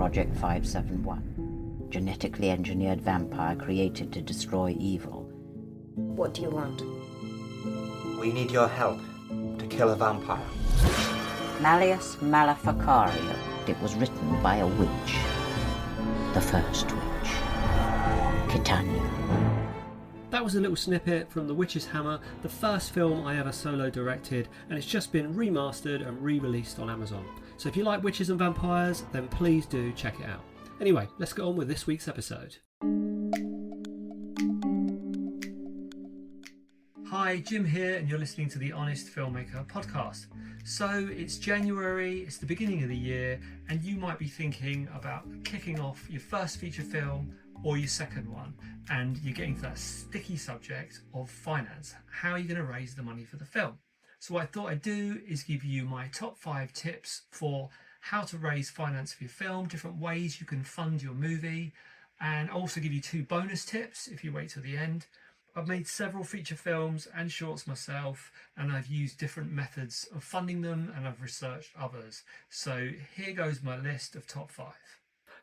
Project 571, genetically engineered vampire created to destroy evil. What do you want? We need your help to kill a vampire. Malleus Maleficario. It was written by a witch. The first witch. Titania. That was a little snippet from The Witch's Hammer, the first film I ever solo directed, and it's just been remastered and re-released on Amazon. So if you like witches and vampires, then please do check it out. Anyway, let's get on with this week's episode. Hi, Jim here, and you're listening to the Honest Filmmaker podcast. So it's January, it's the beginning of the year, and you might be thinking about kicking off your first feature film or your second one, and you're getting to that sticky subject of finance. How are you going to raise the money for the film? So what I thought I'd do is give you my top 5 tips for how to raise finance for your film, different ways you can fund your movie, and also give you 2 bonus tips if you wait till the end. I've made several feature films and shorts myself, and I've used different methods of funding them, and I've researched others. So here goes my list of top 5.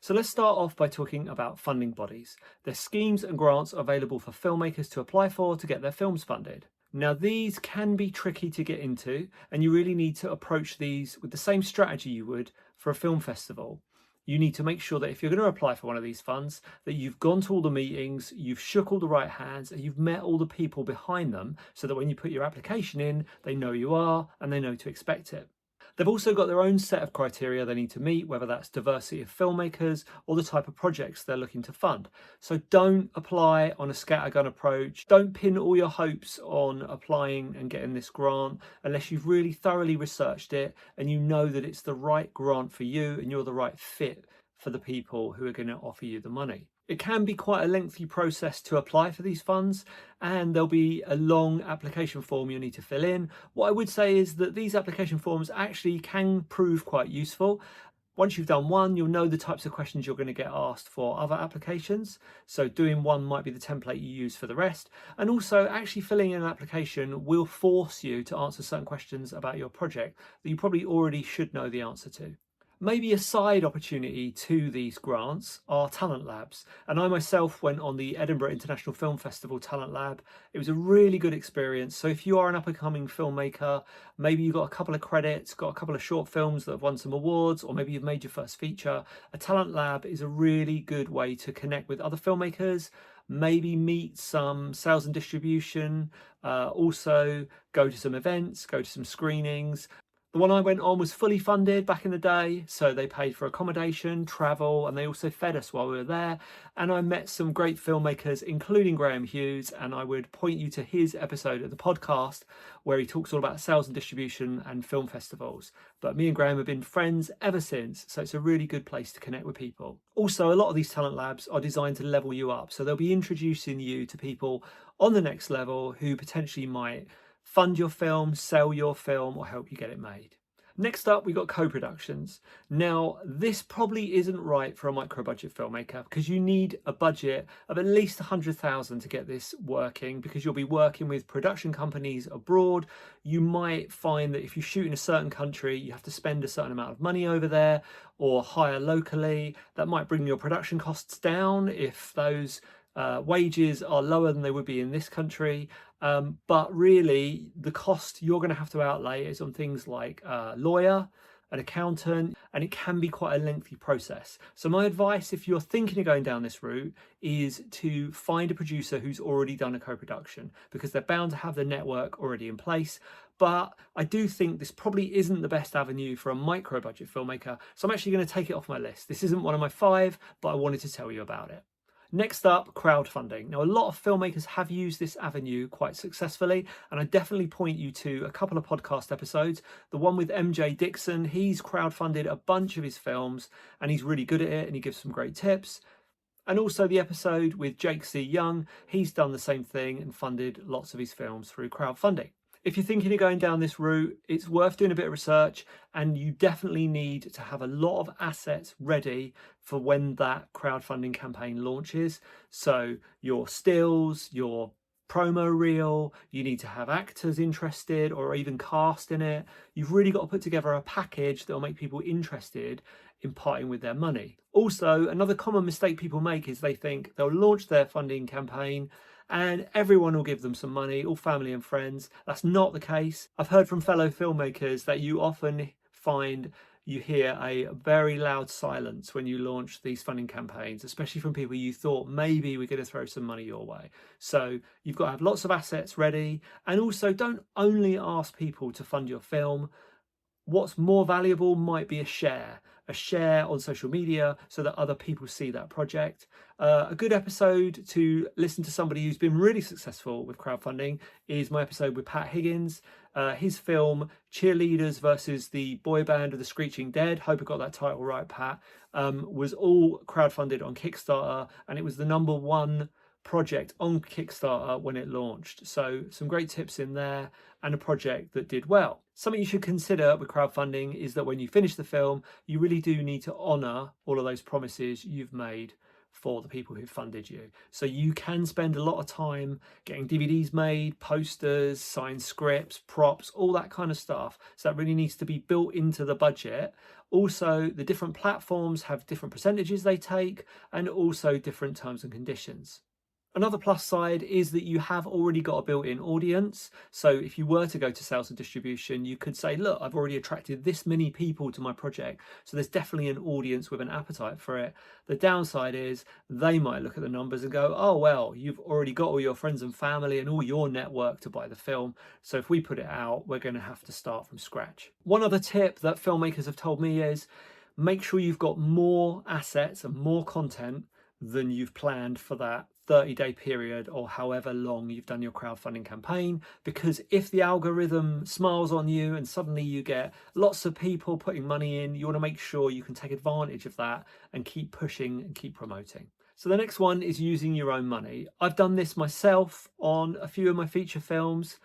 So let's start off by talking about funding bodies. There's schemes and grants available for filmmakers to apply for to get their films funded. Now these can be tricky to get into, and you really need to approach these with the same strategy you would for a film festival. You need to make sure that if you're going to apply for one of these funds, that you've gone to all the meetings, you've shook all the right hands, and you've met all the people behind them, so that when you put your application in, they know you are and they know to expect it. They've also got their own set of criteria they need to meet, whether that's diversity of filmmakers or the type of projects they're looking to fund. So don't apply on a scattergun approach. Don't pin all your hopes on applying and getting this grant unless you've really thoroughly researched it and you know that it's the right grant for you and you're the right fit for the people who are going to offer you the money. It can be quite a lengthy process to apply for these funds, and there'll be a long application form you'll need to fill in. What I would say is that these application forms actually can prove quite useful. Once you've done one, you'll know the types of questions you're going to get asked for other applications. So doing one might be the template you use for the rest. And also actually filling in an application will force you to answer certain questions about your project that you probably already should know the answer to. Maybe a side opportunity to these grants are talent labs. And I myself went on the Edinburgh International Film Festival Talent Lab. It was a really good experience. So if you are an up-and-coming filmmaker, maybe you've got a couple of credits, got a couple of short films that have won some awards, or maybe you've made your first feature, a talent lab is a really good way to connect with other filmmakers, maybe meet some sales and distribution, also go to some events, go to some screenings. The one I went on was fully funded back in the day, so they paid for accommodation, travel, and they also fed us while we were there. And I met some great filmmakers, including Graham Hughes, and I would point you to his episode of the podcast where he talks all about sales and distribution and film festivals. But me and Graham have been friends ever since, so it's a really good place to connect with people. Also, a lot of these talent labs are designed to level you up, so they'll be introducing you to people on the next level who potentially might fund your film, sell your film, or help you get it made. Next up, we've got co-productions. Now, this probably isn't right for a micro-budget filmmaker because you need a budget of at least 100,000 to get this working, because you'll be working with production companies abroad. You might find that if you shoot in a certain country, you have to spend a certain amount of money over there or hire locally. That might bring your production costs down if those wages are lower than they would be in this country. But really, the cost you're going to have to outlay is on things like a lawyer, an accountant, and it can be quite a lengthy process. So my advice, if you're thinking of going down this route, is to find a producer who's already done a co-production, because they're bound to have the network already in place. But I do think this probably isn't the best avenue for a micro-budget filmmaker, so I'm actually going to take it off my list. This isn't one of my 5, but I wanted to tell you about it. Next up, crowdfunding. Now, a lot of filmmakers have used this avenue quite successfully, and I definitely point you to a couple of podcast episodes. The one with MJ Dixon, he's crowdfunded a bunch of his films, and he's really good at it, and he gives some great tips. And also the episode with Jake C. Young, he's done the same thing and funded lots of his films through crowdfunding. If you're thinking of going down this route, it's worth doing a bit of research, and you definitely need to have a lot of assets ready for when that crowdfunding campaign launches. So your stills, your promo reel, you need to have actors interested or even cast in it. You've really got to put together a package that will make people interested in parting with their money. Also, another common mistake people make is they think they'll launch their funding campaign and everyone will give them some money, all family and friends. That's not the case. I've heard from fellow filmmakers that you often find you hear a very loud silence when you launch these funding campaigns, especially from people you thought maybe we're going to throw some money your way. So you've got to have lots of assets ready, and also don't only ask people to fund your film. What's more valuable might be a share on social media so that other people see that project. A good episode to listen to somebody who's been really successful with crowdfunding is my episode with Pat Higgins. His film Cheerleaders versus the Boy Band of the Screeching Dead, hope I got that title right, Pat, was all crowdfunded on Kickstarter, and it was the #1 project on Kickstarter when it launched. So some great tips in there, and a project that did well. Something you should consider with crowdfunding is that when you finish the film, you really do need to honor all of those promises you've made for the people who funded you. So you can spend a lot of time getting DVDs made, posters, signed scripts, props, all that kind of stuff. So that really needs to be built into the budget. Also, the different platforms have different percentages they take, and also different terms and conditions. Another plus side is that you have already got a built-in audience. So if you were to go to sales and distribution, you could say, look, I've already attracted this many people to my project. So there's definitely an audience with an appetite for it. The downside is they might look at the numbers and go, oh, well, you've already got all your friends and family and all your network to buy the film. So if we put it out, we're going to have to start from scratch. One other tip that filmmakers have told me is make sure you've got more assets and more content than you've planned for that 30-day period or however long you've done your crowdfunding campaign, because if the algorithm smiles on you and suddenly you get lots of people putting money in, you want to make sure you can take advantage of that and keep pushing and keep promoting. So the next one is using your own money. I've done this myself on a few of my feature films,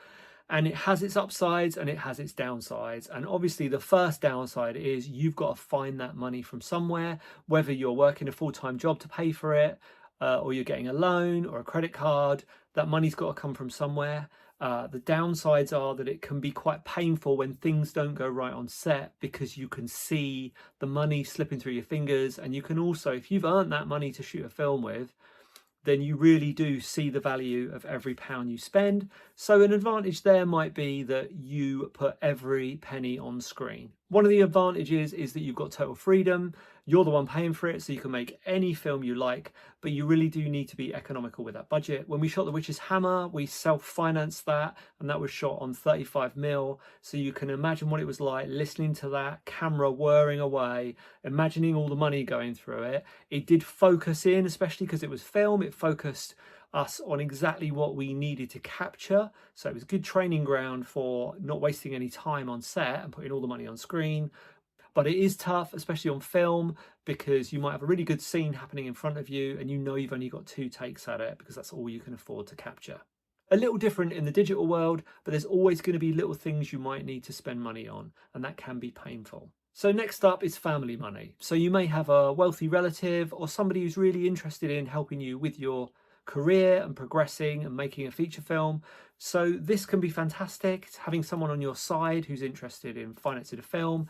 and it has its upsides and it has its downsides. And obviously the first downside is you've got to find that money from somewhere, whether you're working a full-time job to pay for it, or you're getting a loan or a credit card. That money's got to come from somewhere. The downsides are that it can be quite painful when things don't go right on set, because you can see the money slipping through your fingers, and you can also, if you've earned that money to shoot a film with, then you really do see the value of every pound you spend. So an advantage there might be that you put every penny on screen. One of the advantages is that you've got total freedom. You're the one paying for it, so you can make any film you like, but you really do need to be economical with that budget. When we shot The Witch's Hammer, we self-financed that, and that was shot on 35mm. So you can imagine what it was like listening to that camera whirring away, imagining all the money going through it. It did focus in, especially because it was film, it focused us on exactly what we needed to capture. So it was a good training ground for not wasting any time on set and putting all the money on screen. But it is tough, especially on film, because you might have a really good scene happening in front of you and you know you've only got 2 takes at it because that's all you can afford to capture. A little different in the digital world, but there's always going to be little things you might need to spend money on, and that can be painful. So next up is family money. So you may have a wealthy relative or somebody who's really interested in helping you with your career and progressing and making a feature film. So this can be fantastic, having someone on your side who's interested in financing a film.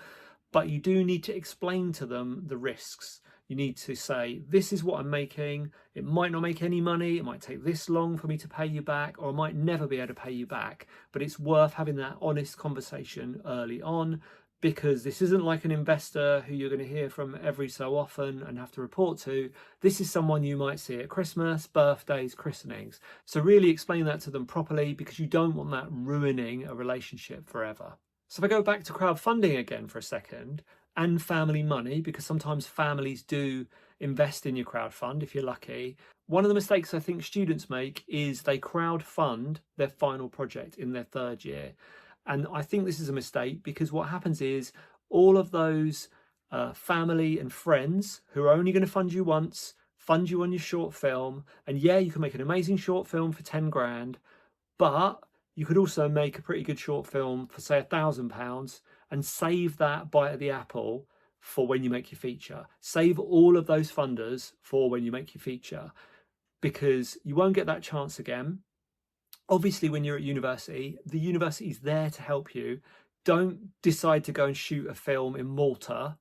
But you do need to explain to them the risks. You need to say, this is what I'm making. It might not make any money. It might take this long for me to pay you back, or I might never be able to pay you back. But it's worth having that honest conversation early on, because this isn't like an investor who you're going to hear from every so often and have to report to. This is someone you might see at Christmas, birthdays, christenings. So really explain that to them properly, because you don't want that ruining a relationship forever. So if I go back to crowdfunding again for a second, and family money, because sometimes families do invest in your crowdfund if you're lucky. One of the mistakes I think students make is they crowdfund their final project in their 3rd year. And I think this is a mistake, because what happens is all of those family and friends who are only going to fund you once, fund you on your short film. And yeah, you can make an amazing short film for 10 grand, but you could also make a pretty good short film for, say, £1,000 and save that bite of the apple for when you make your feature. Save all of those funders for when you make your feature, because you won't get that chance again. Obviously, when you're at university, the university is there to help you. Don't decide to go and shoot a film in Malta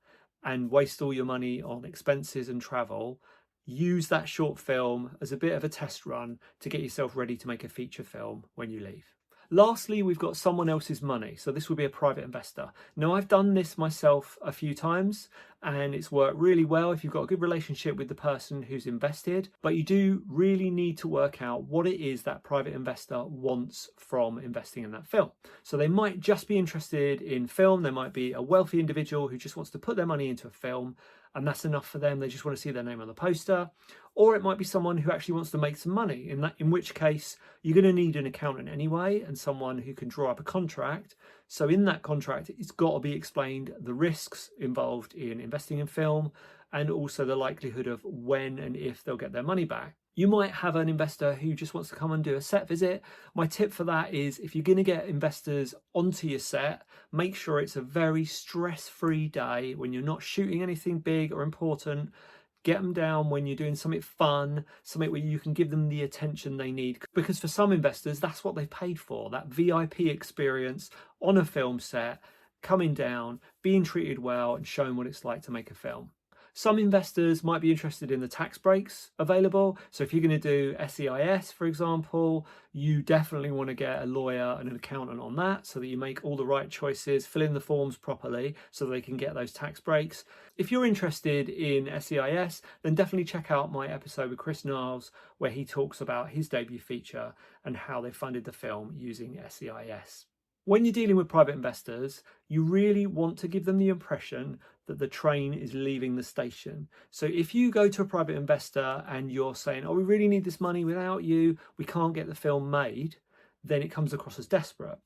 and waste all your money on expenses and travel, use that short film as a bit of a test run to get yourself ready to make a feature film when you leave. Lastly, we've got someone else's money. So this would be a private investor. Now, I've done this myself a few times and it's worked really well if you've got a good relationship with the person who's invested, but you do really need to work out what it is that private investor wants from investing in that film. So they might just be interested in film. They might be a wealthy individual who just wants to put their money into a film and that's enough for them. They just want to see their name on the poster. Or it might be someone who actually wants to make some money, in which case you're going to need an accountant anyway and someone who can draw up a contract. So in that contract, it's got to be explained the risks involved in investing in film and also the likelihood of when and if they'll get their money back. You might have an investor who just wants to come and do a set visit. My tip for that is if you're going to get investors onto your set, make sure it's a very stress-free day when you're not shooting anything big or important. Get them down when you're doing something fun, something where you can give them the attention they need. Because for some investors, that's what they've paid for, that VIP experience on a film set, coming down, being treated well and showing what it's like to make a film. Some investors might be interested in the tax breaks available. So if you're going to do SEIS, for example, you definitely want to get a lawyer and an accountant on that so that you make all the right choices, fill in the forms properly so they can get those tax breaks. If you're interested in SEIS, then definitely check out my episode with Chris Niles where he talks about his debut feature and how they funded the film using SEIS. When you're dealing with private investors, you really want to give them the impression that the train is leaving the station. So if you go to a private investor and you're saying, oh, we really need this money, without you, we can't get the film made, then it comes across as desperate.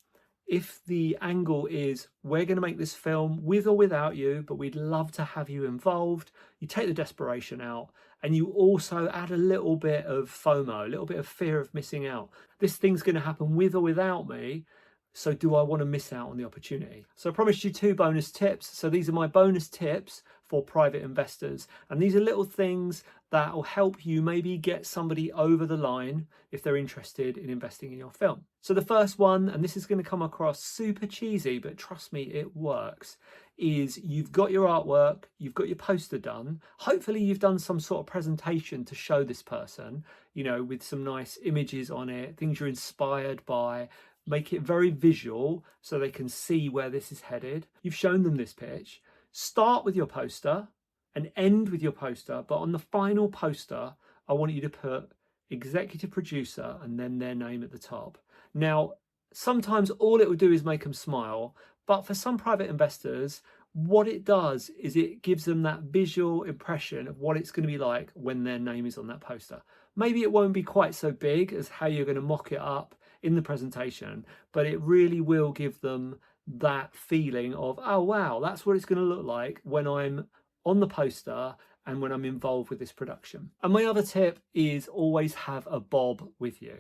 If the angle is, we're going to make this film with or without you, but we'd love to have you involved, you take the desperation out and you also add a little bit of FOMO, a little bit of fear of missing out. This thing's going to happen with or without me. So do I want to miss out on the opportunity? So I promised you 2 bonus tips. So these are my bonus tips for private investors. And these are little things that will help you maybe get somebody over the line if they're interested in investing in your film. So the first one, and this is going to come across super cheesy, but trust me, it works, is you've got your artwork, you've got your poster done. Hopefully you've done some sort of presentation to show this person, you know, with some nice images on it, things you're inspired by. Make it very visual so they can see where this is headed. You've shown them this pitch. Start with your poster and end with your poster, but on the final poster, I want you to put executive producer and then their name at the top. Now, sometimes all it will do is make them smile, but for some private investors, what it does is it gives them that visual impression of what it's going to be like when their name is on that poster. Maybe it won't be quite so big as how you're going to mock it up in the presentation, but it really will give them that feeling of, oh wow, that's what it's going to look like when I'm on the poster and when I'm involved with this production. And my other tip is always have a bob with you.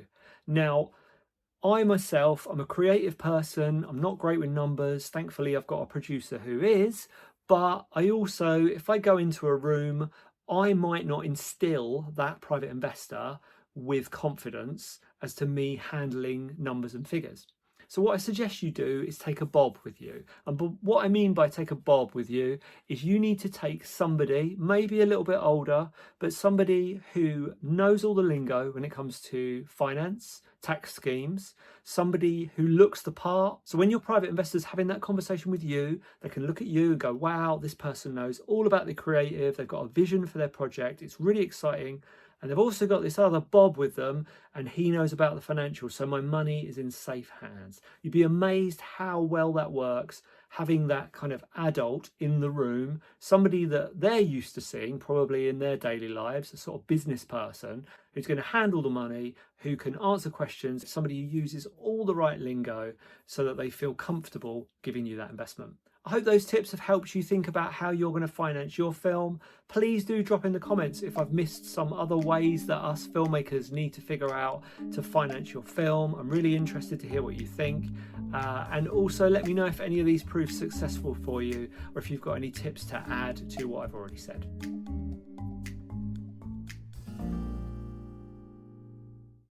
Now, I myself, I'm a creative person. I'm not great with numbers. Thankfully, I've got a producer who is, but I also, if I go into a room, I might not instill that private investor with confidence as to me handling numbers and figures. So what I suggest you do is take a bob with you. And what I mean by take a bob with you is you need to take somebody, maybe a little bit older, but somebody who knows all the lingo when it comes to finance, tax schemes, somebody who looks the part. So when your private investor's having that conversation with you, they can look at you and go, wow, this person knows all about the creative. They've got a vision for their project. It's really exciting. And they've also got this other Bob with them and he knows about the financials. So my money is in safe hands. You'd be amazed how well that works, having that kind of adult in the room, somebody that they're used to seeing probably in their daily lives, a sort of business person who's going to handle the money, who can answer questions, somebody who uses all the right lingo so that they feel comfortable giving you that investment. I hope those tips have helped you think about how you're going to finance your film. Please do drop in the comments if I've missed some other ways that us filmmakers need to figure out to finance your film. I'm really interested to hear what you think. And also let me know if any of these proved successful for you or if you've got any tips to add to what I've already said.